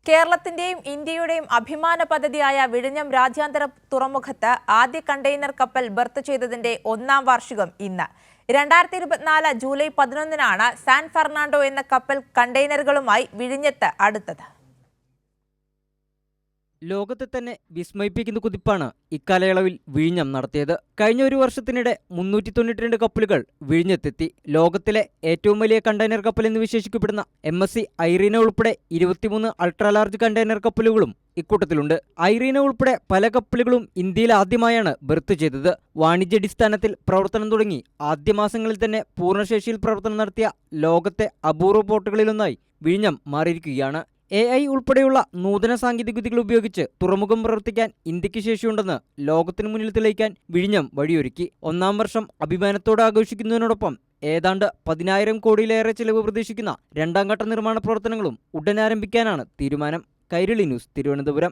കേരളത്തിന്റെയും ഇന്ത്യയുടെയും അഭിമാന പദ്ധതിയായ വിഴിഞ്ഞം രാജ്യാന്തര തുറമുഖത്ത് ആദ്യ കണ്ടെയ്നർ കപ്പൽ ബർത്ത് ചെയ്തതിന്റെ 1-ാം വാർഷികം ഇന്ന്. 2024 ജൂലൈ 11-നാണ് സാൻ ഫെർണാണ്ടോ എന്ന കപ്പൽ കണ്ടെയ്നറുകളുമായി വിഴിഞ്ഞത്ത് അടുത്തത്. ലോകത്തെ തന്നെ വിസ്മയിപ്പിക്കുന്ന കുതിപ്പാണ് ഇക്കാലയളവിൽ വിഴിഞ്ഞം നടത്തിയത്. കഴിഞ്ഞ ഒരു വർഷത്തിനിടെ 392 കപ്പലുകൾ വിഴിഞ്ഞത്തെത്തി. ലോകത്തിലെ ഏറ്റവും വലിയ കണ്ടെയ്നർ കപ്പൽ എന്ന് വിശേഷിക്കപ്പെടുന്ന MSC ഐറീന ഉൾപ്പെടെ 23 അൾട്രാ ലാർജ് കണ്ടെയ്നർ കപ്പലുകളും ഇക്കൂട്ടത്തിലുണ്ട്. ഐറീന ഉൾപ്പെടെ പല കപ്പലുകളും ഇന്ത്യയിൽ ആദ്യമായാണ് ബർത്ത് ചെയ്തത്. വാണിജ്യാടിസ്ഥാനത്തിൽ പ്രവർത്തനം തുടങ്ങി ആദ്യ മാസങ്ങളിൽ തന്നെ പൂർണ്ണശേഷിയിൽ പ്രവർത്തനം നടത്തിയ ലോകത്തെ അപൂർവ പോർട്ടുകളിലൊന്നായി വിഴിഞ്ഞം മാറിയിരിക്കുകയാണ്. AI ഉൾപ്പെടെയുള്ള നൂതന സാങ്കേതികവിദ്യകൾ ഉപയോഗിച്ച് തുറമുഖം പ്രവർത്തിക്കാൻ ഇന്ത്യക്ക് ശേഷിയുണ്ടെന്ന് ലോകത്തിനു മുന്നിൽ തെളിയിക്കാൻ വിഴിഞ്ഞം വഴിയൊരുക്കി. 1-ാം വർഷം അഭിമാനത്തോടെ ആഘോഷിക്കുന്നതിനോടൊപ്പം ഏതാണ്ട് 10,000 കോടിയിലേറെ ചെലവ് പ്രതീക്ഷിക്കുന്ന 2-ാം ഘട്ട നിർമ്മാണ പ്രവർത്തനങ്ങളും ഉടൻ ആരംഭിക്കാനാണ് തീരുമാനം. കൈരളി ന്യൂസ്, തിരുവനന്തപുരം.